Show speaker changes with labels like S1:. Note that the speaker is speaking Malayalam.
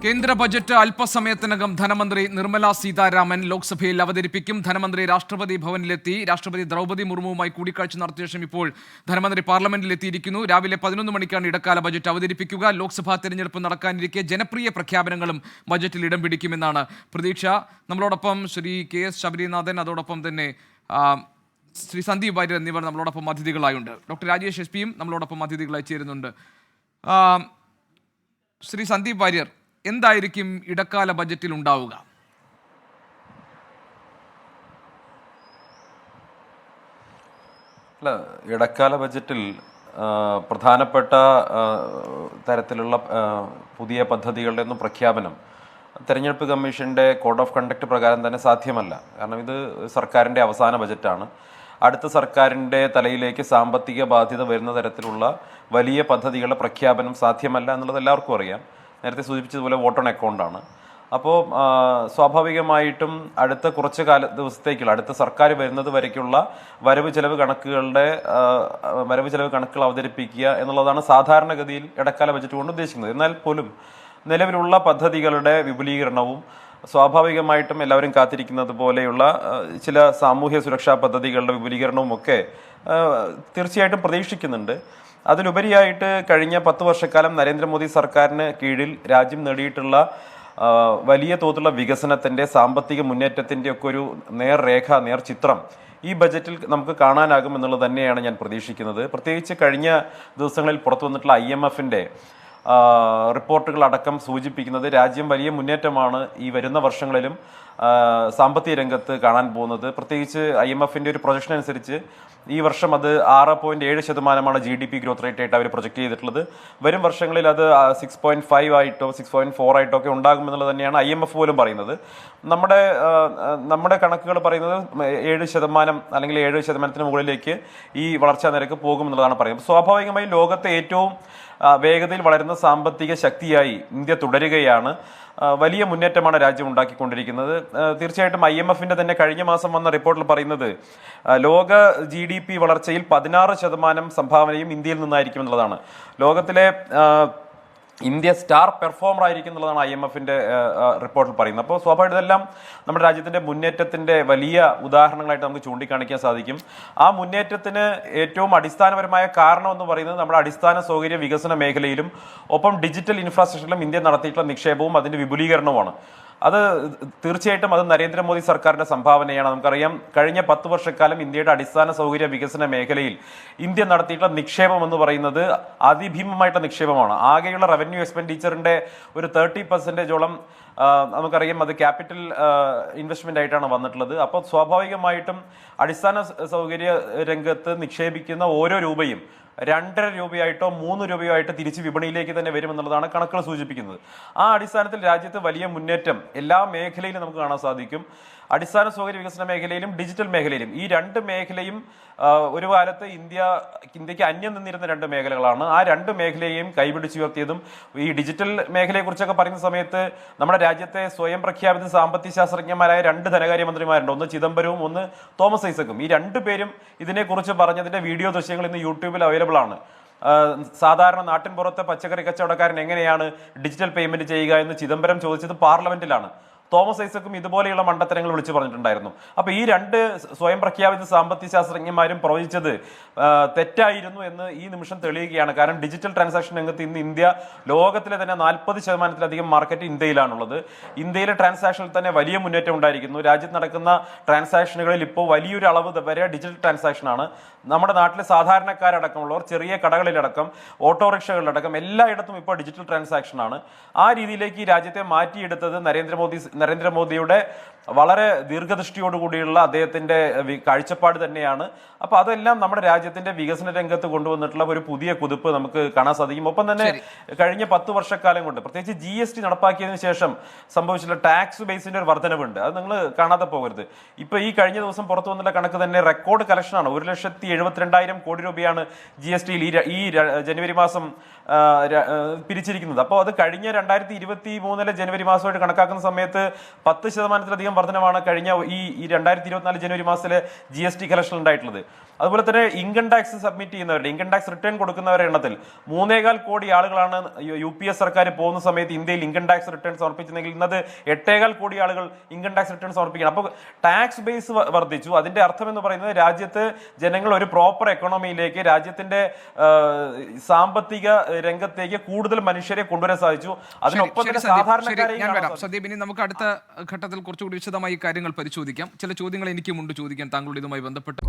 S1: കേന്ദ്ര ബജറ്റ് അല്പസമയത്തിനകം ധനമന്ത്രി നിർമ്മല സീതാരാമൻ ലോക്സഭയിൽ അവതരിപ്പിക്കും. ധനമന്ത്രി രാഷ്ട്രപതി ഭവനിലെത്തി രാഷ്ട്രപതി ദ്രൗപദി മുർമുവുമായി കൂടിക്കാഴ്ച നടത്തിയ ശേഷം ഇപ്പോൾ ധനമന്ത്രി പാർലമെന്റിലെത്തിയിരിക്കുന്നു. രാവിലെ 11 മണിക്കാണ് ഇടക്കാല ബജറ്റ് അവതരിപ്പിക്കുക. ലോക്സഭാ തെരഞ്ഞെടുപ്പ് നടക്കാനിരിക്കെ ജനപ്രിയ പ്രഖ്യാപനങ്ങളും ബജറ്റിൽ ഇടം പിടിക്കുമെന്നാണ് പ്രതീക്ഷ. നമ്മളോടൊപ്പം ശ്രീ KS ശബരിനാഥൻ, അതോടൊപ്പം തന്നെ ശ്രീ സന്ദീപ് വാര്യർ എന്നിവർ നമ്മളോടൊപ്പം അതിഥികളായുണ്ട്. ഡോക്ടർ രാജേഷ് SP നമ്മളോടൊപ്പം അതിഥികളായി ചേരുന്നുണ്ട്. ശ്രീ സന്ദീപ് വാര്യർ, എന്തായിരിക്കും ഇടക്കാല ബജറ്റിൽ ഉണ്ടാവുക?
S2: അല്ല, ഇടക്കാല ബജറ്റിൽ പ്രധാനപ്പെട്ട തരത്തിലുള്ള പുതിയ പദ്ധതികളുടെ ഒന്നും പ്രഖ്യാപനം തെരഞ്ഞെടുപ്പ് കമ്മീഷൻ്റെ കോഡ് ഓഫ് കണ്ടക്ട് പ്രകാരം തന്നെ സാധ്യമല്ല. കാരണം ഇത് സർക്കാരിൻ്റെ അവസാന ബജറ്റാണ്. അടുത്ത സർക്കാരിൻ്റെ തലയിലേക്ക് സാമ്പത്തിക ബാധ്യത വരുന്ന തരത്തിലുള്ള വലിയ പദ്ധതികളുടെ പ്രഖ്യാപനം സാധ്യമല്ല എന്നുള്ളത് എല്ലാവർക്കും അറിയാം. നേരത്തെ സൂചിപ്പിച്ചതുപോലെ വോട്ട് ഓൺ അക്കൗണ്ടാണ്. അപ്പോൾ സ്വാഭാവികമായിട്ടും അടുത്ത കുറച്ച് ദിവസത്തേക്കുള്ള അടുത്ത സർക്കാർ വരുന്നത് വരയ്ക്കുള്ള വരവ് ചെലവ് കണക്കുകൾ അവതരിപ്പിക്കുക എന്നുള്ളതാണ് സാധാരണഗതിയിൽ ഇടക്കാല ബജറ്റ് കൊണ്ട് ഉദ്ദേശിക്കുന്നത്. എന്നാൽ പോലും നിലവിലുള്ള പദ്ധതികളുടെ വിപുലീകരണവും സ്വാഭാവികമായിട്ടും എല്ലാവരും കാത്തിരിക്കുന്നത് പോലെയുള്ള ചില സാമൂഹ്യ സുരക്ഷാ പദ്ധതികളുടെ വിപുലീകരണവും ഒക്കെ തീർച്ചയായിട്ടും പ്രതീക്ഷിക്കുന്നുണ്ട്. അതിലുപരിയായിട്ട് കഴിഞ്ഞ 10 വർഷക്കാലം നരേന്ദ്രമോദി സർക്കാരിന് കീഴിൽ രാജ്യം നേടിയിട്ടുള്ള വലിയ തോതിലുള്ള വികസനത്തിൻ്റെ, സാമ്പത്തിക മുന്നേറ്റത്തിൻ്റെ ഒക്കെ ഒരു നേർചിത്രം ഈ ബജറ്റിൽ നമുക്ക് കാണാനാകും എന്നുള്ളത് തന്നെയാണ് ഞാൻ പ്രതീക്ഷിക്കുന്നത്. പ്രത്യേകിച്ച് കഴിഞ്ഞ ദിവസങ്ങളിൽ പുറത്തു വന്നിട്ടുള്ള IMFൻ്റെ റിപ്പോർട്ടുകളടക്കം സൂചിപ്പിക്കുന്നത് രാജ്യം വലിയ മുന്നേറ്റമാണ് ഈ വരുന്ന വർഷങ്ങളിലും സാമ്പത്തിക രംഗത്ത് കാണാൻ പോകുന്നത്. പ്രത്യേകിച്ച് IMFൻ്റെ ഒരു പ്രൊജക്ഷൻ അനുസരിച്ച് ഈ വർഷം അത് 6.7% GDP ഗ്രോത്ത് റേറ്റ് ആയിട്ട് അവർ പ്രൊജക്റ്റ് ചെയ്തിട്ടുള്ളത്. വരും വർഷങ്ങളിൽ അത് 6.5 ആയിട്ടോ 6.4 ആയിട്ടോ ഒക്കെ ഉണ്ടാകുമെന്നുള്ളത് തന്നെയാണ് IMF പോലും പറയുന്നത്. നമ്മുടെ കണക്കുകൾ പറയുന്നത് 7% അല്ലെങ്കിൽ 7% മുകളിലേക്ക് ഈ വളർച്ചാ നിരക്ക് പോകുമെന്നുള്ളതാണ് പറയുന്നത്. സ്വാഭാവികമായും ലോകത്തെ ഏറ്റവും വേഗതയിൽ വളരുന്ന സാമ്പത്തിക ശക്തിയായി ഇന്ത്യ തുടരുകയാണ്. വലിയ മുന്നേറ്റമാണ് രാജ്യം ഉണ്ടാക്കിക്കൊണ്ടിരിക്കുന്നത്. തീർച്ചയായിട്ടും IMFൻ്റെ തന്നെ കഴിഞ്ഞ മാസം വന്ന റിപ്പോർട്ടിൽ പറയുന്നത് ലോക GDP വളർച്ചയിൽ 16% സംഭാവനയും ഇന്ത്യയിൽ നിന്നായിരിക്കും എന്നുള്ളതാണ്. ലോകത്തിലെ ഇന്ത്യ സ്റ്റാർ പെർഫോമർ ആയിരിക്കും എന്നുള്ളതാണ് IMFൻ്റെ റിപ്പോർട്ടിൽ പറയുന്നത്. അപ്പോൾ സ്വാഭാവികം ഇതെല്ലാം നമ്മുടെ രാജ്യത്തിൻ്റെ മുന്നേറ്റത്തിൻ്റെ വലിയ ഉദാഹരണങ്ങളായിട്ട് നമുക്ക് ചൂണ്ടിക്കാണിക്കാൻ സാധിക്കും. ആ മുന്നേറ്റത്തിന് ഏറ്റവും അടിസ്ഥാനപരമായ കാരണം എന്ന് പറയുന്നത് നമ്മുടെ അടിസ്ഥാന സൗകര്യ വികസന മേഖലയിലും ഒപ്പം ഡിജിറ്റൽ ഇൻഫ്രാസ്ട്രക്ചറിലും ഇന്ത്യ നടത്തിയിട്ടുള്ള നിക്ഷേപവും അതിൻ്റെ വിപുലീകരണവുമാണ്. അത് തീർച്ചയായിട്ടും അത് നരേന്ദ്രമോദി സർക്കാരിൻ്റെ സംഭാവനയാണ്. നമുക്കറിയാം, കഴിഞ്ഞ 10 വർഷക്കാലം ഇന്ത്യയുടെ അടിസ്ഥാന സൗകര്യ വികസന മേഖലയിൽ ഇന്ത്യ നടത്തിയിട്ടുള്ള നിക്ഷേപം എന്ന് പറയുന്നത് അതിഭീമമായിട്ടുള്ള നിക്ഷേപമാണ്. ആകെയുള്ള റവന്യൂ എക്സ്പെൻഡിച്ചറിൻ്റെ ഒരു 30%ഓളം നമുക്കറിയാം അത് ക്യാപിറ്റൽ ഇൻവെസ്റ്റ്മെന്റ് ആയിട്ടാണ് വന്നിട്ടുള്ളത്. അപ്പോൾ സ്വാഭാവികമായിട്ടും അടിസ്ഥാന സൗകര്യ രംഗത്ത് നിക്ഷേപിക്കുന്ന ഓരോ രൂപയും 2.5 രൂപയായിട്ടോ 3 രൂപയോ ആയിട്ട് തിരിച്ച് വിപണിയിലേക്ക് തന്നെ വരുമെന്നുള്ളതാണ് കണക്കുകൾ സൂചിപ്പിക്കുന്നത്. ആ അടിസ്ഥാനത്തിൽ രാജ്യത്ത് വലിയ മുന്നേറ്റം എല്ലാ മേഖലയിലും നമുക്ക് കാണാൻ സാധിക്കും. അടിസ്ഥാന സൗകര്യ വികസന മേഖലയിലും ഡിജിറ്റൽ മേഖലയിലും ഈ 2 മേഖലയും ഒരു കാലത്ത് ഇന്ത്യക്ക് അന്യം നിന്നിരുന്ന 2 മേഖലകളാണ്. ആ 2 മേഖലയെയും കൈപിടിച്ചുയർത്തിയതും ഈ ഡിജിറ്റൽ മേഖലയെക്കുറിച്ചൊക്കെ പറയുന്ന സമയത്ത് നമ്മുടെ രാജ്യത്തെ സ്വയം പ്രഖ്യാപിത സാമ്പത്തിക ശാസ്ത്രജ്ഞന്മാരായ 2 ധനകാര്യമന്ത്രിമാരുണ്ട്. ഒന്ന് ചിദംബരവും ഒന്ന് തോമസ് ഐസക്കും. ഈ 2 പേരും ഇതിനെക്കുറിച്ച് പറഞ്ഞതിന്റെ വീഡിയോ ദൃശ്യങ്ങൾ ഇന്ന് യൂട്യൂബിൽ അവൈലബിൾ ആണ്. സാധാരണ നാട്ടിൻ പുറത്തെ പച്ചക്കറി കച്ചവടക്കാരൻ എങ്ങനെയാണ് ഡിജിറ്റൽ പേയ്മെന്റ് ചെയ്യുക എന്ന് ചിദംബരം ചോദിച്ചത് പാർലമെന്റിലാണ്. തോമസ് ഐസക്കും ഇതുപോലെയുള്ള മണ്ടത്തരങ്ങൾ വിളിച്ചു പറഞ്ഞിട്ടുണ്ടായിരുന്നു. അപ്പൊ ഈ 2 സ്വയം പ്രഖ്യാപിത സാമ്പത്തിക ശാസ്ത്രജ്ഞന്മാരും പ്രവചിച്ചത് തെറ്റായിരുന്നു എന്ന് ഈ നിമിഷം തെളിയുകയാണ്. കാരണം ഡിജിറ്റൽ ട്രാൻസാക്ഷൻ രംഗത്ത് ഇന്ന് ഇന്ത്യ ലോകത്തിലെ തന്നെ 40%-ലധികം മാർക്കറ്റ് ഇന്ത്യയിലാണുള്ളത്. ഇന്ത്യയിലെ ട്രാൻസാക്ഷനിൽ തന്നെ വലിയ മുന്നേറ്റം ഉണ്ടായിരിക്കുന്നു. രാജ്യത്ത് നടക്കുന്ന ട്രാൻസാക്ഷനുകളിൽ ഇപ്പോൾ വലിയൊരു അളവ് വരെ ഡിജിറ്റൽ ട്രാൻസാക്ഷൻ ആണ്. നമ്മുടെ നാട്ടിലെ സാധാരണക്കാരടക്കമുള്ളവർ ചെറിയ കടകളിലടക്കം ഓട്ടോറിക്ഷകളിലടക്കം എല്ലായിടത്തും ഇപ്പോൾ ഡിജിറ്റൽ ട്രാൻസാക്ഷൻ ആണ്. ആ രീതിയിലേക്ക് ഈ രാജ്യത്തെ മാറ്റിയെടുത്തത് നരേന്ദ്രമോദിയുടെ വളരെ ദീർഘദൃഷ്ടിയോടുകൂടിയുള്ള അദ്ദേഹത്തിന്റെ കാഴ്ചപ്പാട് തന്നെയാണ്. അപ്പൊ അതെല്ലാം നമ്മുടെ രാജ്യത്തിന്റെ വികസന രംഗത്ത് കൊണ്ടുവന്നിട്ടുള്ള ഒരു പുതിയ കുതിപ്പ് നമുക്ക് കാണാൻ സാധിക്കും. ഒപ്പം തന്നെ കഴിഞ്ഞ 10 വർഷക്കാലം കൊണ്ട് പ്രത്യേകിച്ച് GST നടപ്പാക്കിയതിനു ശേഷം സംഭവിച്ചിട്ടുള്ള ടാക്സ് ബേസിന്റെ ഒരു വർധനവുണ്ട്. അത് നിങ്ങൾ കാണാതെ പോകരുത്. ഇപ്പൊ ഈ കഴിഞ്ഞ ദിവസം പുറത്തു വന്നിട്ടുള്ള കണക്ക് തന്നെ റെക്കോർഡ് കളക്ഷനാണ്. 1,72,000 കോടി രൂപയിൽ GSTയിൽ ഈ ജനുവരി മാസം പിരിച്ചിരിക്കുന്നത്. അപ്പോൾ അത് കഴിഞ്ഞ 2023 ജനുവരി മാസമായിട്ട് കണക്കാക്കുന്ന സമയത്ത് 10%-ലധികം വർധനമാണ് കഴിഞ്ഞ ഈ 2024 ജനുവരി മാസത്തിലെ GST കളക്ഷൻ ഉണ്ടായിട്ടുള്ളത്. അതുപോലെ തന്നെ ഇൻകം ടാക്സ് സബ്മിറ്റ് ചെയ്യുന്നവരുടെ ഇൻകം ടാക്സ് റിട്ടേൺ കൊടുക്കുന്നവരുടെ എണ്ണത്തിൽ 3.25 കോടി ആളുകളാണ് UPS സർക്കാർ പോകുന്ന സമയത്ത് ഇന്ത്യയിൽ ഇൻകം ടാക്സ് റിട്ടേൺ സമർപ്പിച്ചെങ്കിൽ ഇന്നത് 8.25 കോടി ആളുകൾ ഇൻകം ടാക്സ് റിട്ടേൺ സമർപ്പിക്കണം. അപ്പോൾ ടാക്സ് ബേസ് വർദ്ധിച്ചു. അതിന്റെ അർത്ഥം എന്ന് പറയുന്നത് രാജ്യത്ത് ജനങ്ങൾ ഒരു പ്രോപ്പർ എക്കണോമിയിലേക്ക്, രാജ്യത്തിന്റെ സാമ്പത്തിക രംഗത്തേക്ക് കൂടുതൽ മനുഷ്യരെ കൊണ്ടുവരാൻ സാധിച്ചു. അതിനൊപ്പം തന്നെ സാധാരണക്കാരെ
S1: സന്ദീപ്, ഇനി നമുക്ക് അടുത്ത ഘട്ടത്തിൽ കുറച്ചുകൂടി വിശദമായി കാര്യങ്ങൾ പരിശോധിക്കാം. ചില ചോദ്യങ്ങൾ എനിക്കുമുണ്ട് ചോദിക്കാൻ താങ്കളുടെ ഇതുമായി ബന്ധപ്പെട്ട്.